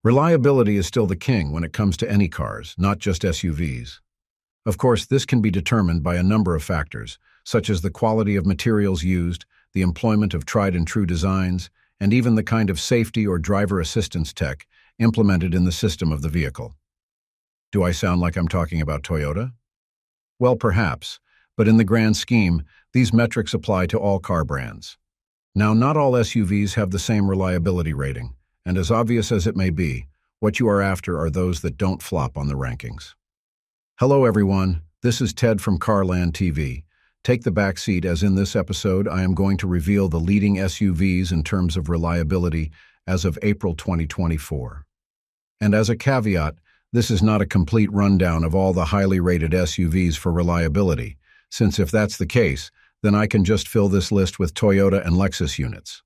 Reliability is still the king when it comes to any cars, not just SUVs. Of course, this can be determined by a number of factors, such as the quality of materials used, the employment of tried-and-true designs, and even the kind of safety or driver assistance tech implemented in the system of the vehicle. Do I sound like I'm talking about Toyota? Well, perhaps, but in the grand scheme, these metrics apply to all car brands. Now, not all SUVs have the same reliability rating, and as obvious as it may be, what you are after are those that don't flop on the rankings. Hello everyone, this is Ted from CarlandTV. Take the back seat, as in this episode I am going to reveal the leading SUVs in terms of reliability as of April 2024. And as a caveat, this is not a complete rundown of all the highly rated SUVs for reliability, since if that's the case, then I can just fill this list with Toyota and Lexus units.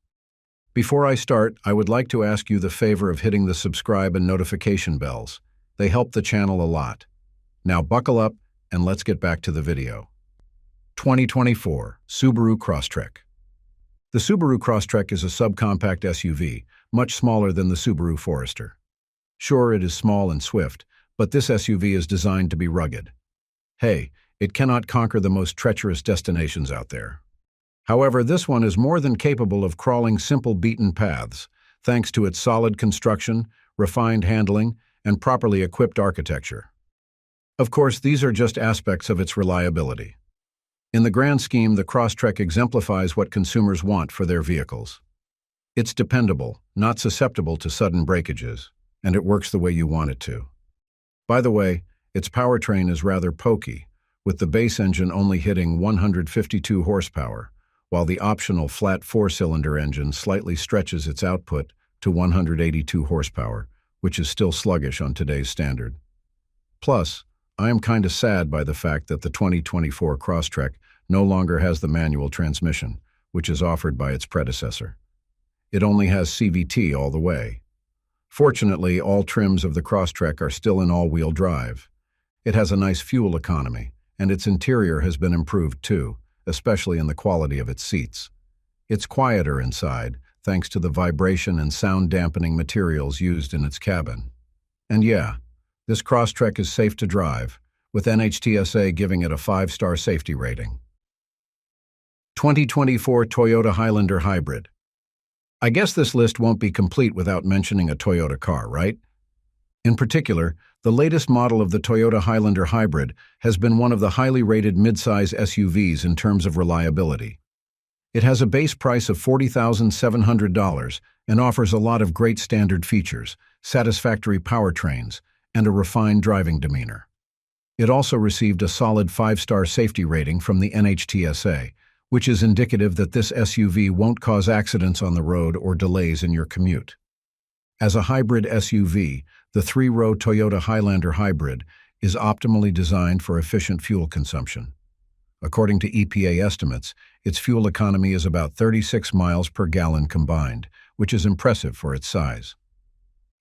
Before I start, I would like to ask you the favor of hitting the subscribe and notification bells. They help the channel a lot. Now buckle up and let's get back to the video. 2024 SUBARU CROSSTREK. The SUBARU CROSSTREK is a subcompact SUV, much smaller than the Subaru Forester. Sure, it is small and swift, but this SUV is designed to be rugged. Hey, it cannot conquer the most treacherous destinations out there. However, this one is more than capable of crawling simple beaten paths, thanks to its solid construction, refined handling, and properly equipped architecture. Of course, these are just aspects of its reliability. In the grand scheme, the CROSSTREK exemplifies what consumers want for their vehicles. It's dependable, not susceptible to sudden breakages, and it works the way you want it to. By the way, its powertrain is rather pokey, with the base engine only hitting 152 horsepower, while the optional flat four-cylinder engine slightly stretches its output to 182 horsepower, which is still sluggish on today's standard. Plus, I am kinda sad by the fact that the 2024 CROSSTREK no longer has the manual transmission, which is offered by its predecessor. It only has CVT all the way. Fortunately, all trims of the CROSSTREK are still in all-wheel drive. It has a nice fuel economy, and its interior has been improved too, especially in the quality of its seats. It's quieter inside, thanks to the vibration and sound-dampening materials used in its cabin. And yeah, this CROSSTREK is safe to drive, with NHTSA giving it a 5-star safety rating. 2024 Toyota Highlander Hybrid. I guess this list won't be complete without mentioning a Toyota car, right? In particular, the latest model of the Toyota Highlander Hybrid has been one of the highly rated midsize SUVs in terms of reliability. It has a base price of $40,700 and offers a lot of great standard features, satisfactory powertrains, and a refined driving demeanor. It also received a solid 5-star safety rating from the NHTSA, which is indicative that this SUV won't cause accidents on the road or delays in your commute. As a hybrid SUV, the 3-row Toyota Highlander Hybrid is optimally designed for efficient fuel consumption. According to EPA estimates, its fuel economy is about 36 miles per gallon combined, which is impressive for its size.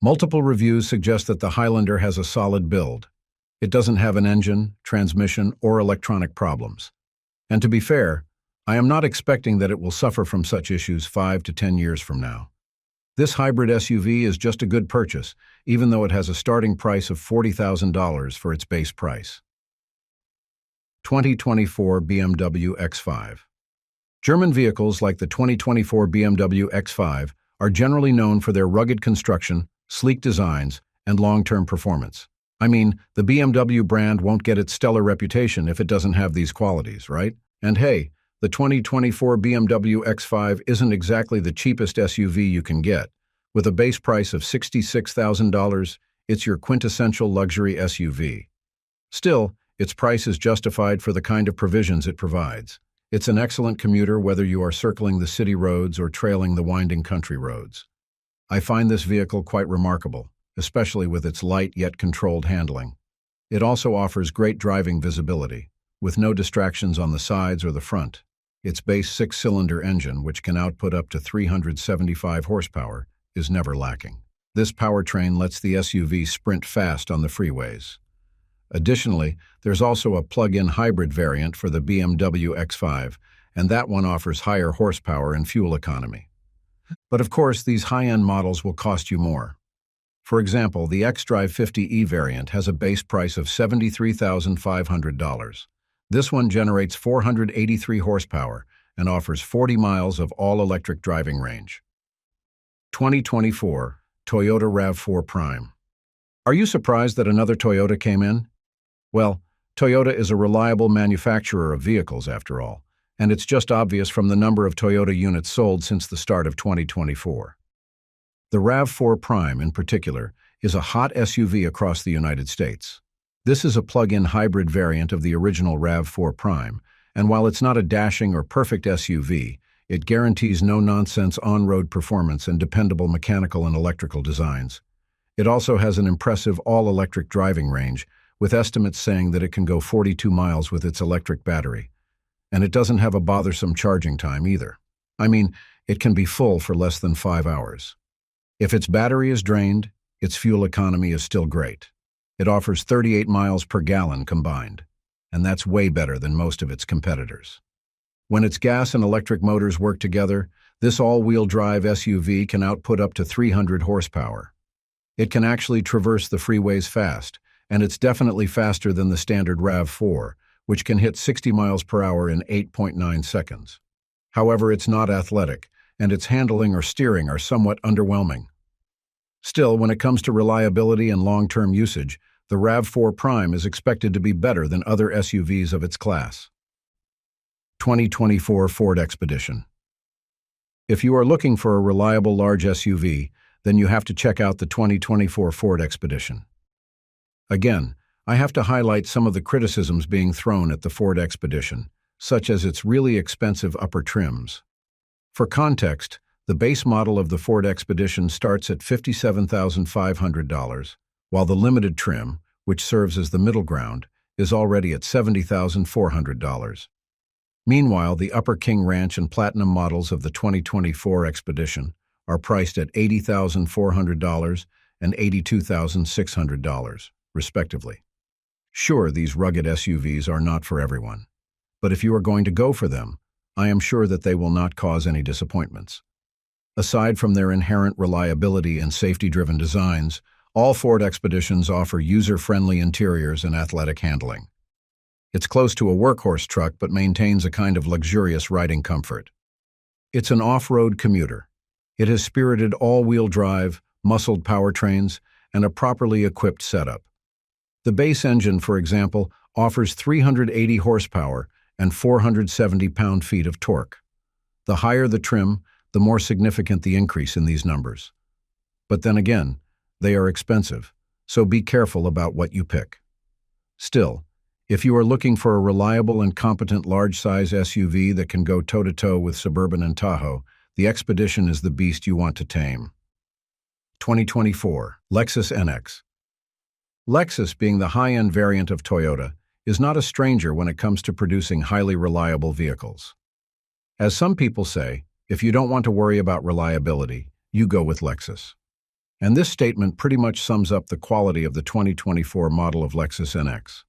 Multiple reviews suggest that the Highlander has a solid build. It doesn't have an engine, transmission, or electronic problems. And to be fair, I am not expecting that it will suffer from such issues 5 to 10 years from now. This hybrid SUV is just a good purchase, even though it has a starting price of $40,000 for its base price. 2024 BMW X5. German vehicles like the 2024 BMW X5 are generally known for their rugged construction, sleek designs, and long-term performance. I mean, the BMW brand won't get its stellar reputation if it doesn't have these qualities, right? And hey, the 2024 BMW X5 isn't exactly the cheapest SUV you can get. With a base price of $66,000, it's your quintessential luxury SUV. Still, its price is justified for the kind of provisions it provides. It's an excellent commuter whether you are circling the city roads or trailing the winding country roads. I find this vehicle quite remarkable, especially with its light yet controlled handling. It also offers great driving visibility, with no distractions on the sides or the front. Its base 6-cylinder engine, which can output up to 375 horsepower, is never lacking. This powertrain lets the SUV sprint fast on the freeways. Additionally, there's also a plug-in hybrid variant for the BMW X5, and that one offers higher horsepower and fuel economy. But of course, these high-end models will cost you more. For example, the xDrive 50e variant has a base price of $73,500. This one generates 483 horsepower and offers 40 miles of all-electric driving range. 2024 Toyota RAV4 Prime. Are you surprised that another Toyota came in? Well, Toyota is a reliable manufacturer of vehicles, after all, and it's just obvious from the number of Toyota units sold since the start of 2024. The RAV4 Prime, in particular, is a hot SUV across the United States. This is a plug-in hybrid variant of the original RAV4 Prime, and while it's not a dashing or perfect SUV, it guarantees no-nonsense on-road performance and dependable mechanical and electrical designs. It also has an impressive all-electric driving range, with estimates saying that it can go 42 miles with its electric battery. And it doesn't have a bothersome charging time either. I mean, it can be full for less than 5 hours. If its battery is drained, its fuel economy is still great. It offers 38 miles per gallon combined, and that's way better than most of its competitors. When its gas and electric motors work together, this all-wheel drive SUV can output up to 300 horsepower. It can actually traverse the freeways fast, and it's definitely faster than the standard RAV4, which can hit 60 miles per hour in 8.9 seconds. However, it's not athletic, and its handling or steering are somewhat underwhelming. Still, when it comes to reliability and long-term usage, the RAV4 Prime is expected to be better than other SUVs of its class. 2024 Ford Expedition. If you are looking for a reliable large SUV, then you have to check out the 2024 Ford Expedition. Again, I have to highlight some of the criticisms being thrown at the Ford Expedition, such as its really expensive upper trims. For context, the base model of the Ford Expedition starts at $57,500, while the limited trim, which serves as the middle ground, is already at $70,400. Meanwhile, the Upper King Ranch and Platinum models of the 2024 Expedition are priced at $80,400 and $82,600, respectively. Sure, these rugged SUVs are not for everyone, but if you are going to go for them, I am sure that they will not cause any disappointments. Aside from their inherent reliability and safety-driven designs, all Ford Expeditions offer user-friendly interiors and athletic handling. It's close to a workhorse truck but maintains a kind of luxurious riding comfort. It's an off-road commuter. It has spirited all-wheel drive, muscled powertrains, and a properly equipped setup. The base engine, for example, offers 380 horsepower and 470 pound-feet of torque. The higher the trim, the more significant the increase in these numbers. But then again, they are expensive, so be careful about what you pick. Still, if you are looking for a reliable and competent large-size SUV that can go toe-to-toe with Suburban and Tahoe, the Expedition is the beast you want to tame. 2024 Lexus NX. Lexus, being the high-end variant of Toyota, is not a stranger when it comes to producing highly reliable vehicles. As some people say, if you don't want to worry about reliability, you go with Lexus. And this statement pretty much sums up the quality of the 2024 model of Lexus NX.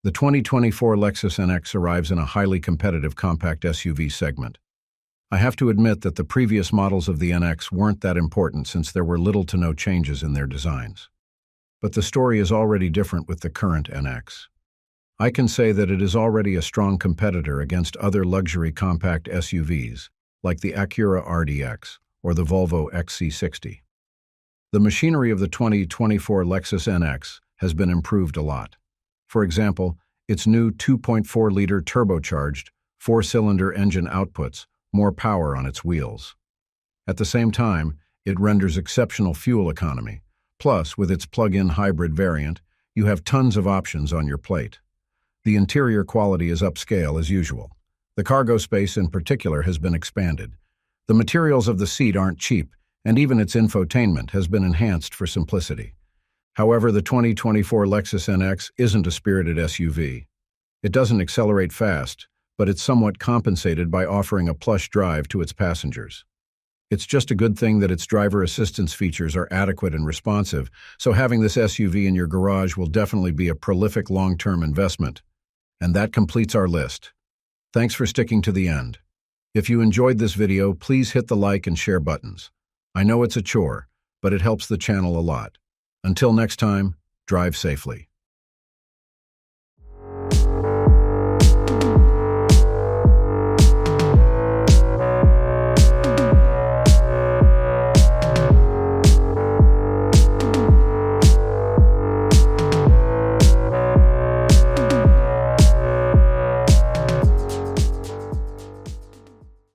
The 2024 Lexus NX arrives in a highly competitive compact SUV segment. I have to admit that the previous models of the NX weren't that important since there were little to no changes in their designs. But the story is already different with the current NX. I can say that it is already a strong competitor against other luxury compact SUVs, like the Acura RDX or the Volvo XC60. The machinery of the 2024 Lexus NX has been improved a lot. For example, its new 2.4-liter turbocharged, 4-cylinder engine outputs more power on its wheels. At the same time, it renders exceptional fuel economy. Plus, with its plug-in hybrid variant, you have tons of options on your plate. The interior quality is upscale as usual. The cargo space in particular has been expanded. The materials of the seat aren't cheap, and even its infotainment has been enhanced for simplicity. However, the 2024 Lexus NX isn't a spirited SUV. It doesn't accelerate fast, but it's somewhat compensated by offering a plush drive to its passengers. It's just a good thing that its driver assistance features are adequate and responsive, so having this SUV in your garage will definitely be a prolific long-term investment. And that completes our list. Thanks for sticking to the end. If you enjoyed this video, please hit the like and share buttons. I know it's a chore, but it helps the channel a lot. Until next time, drive safely.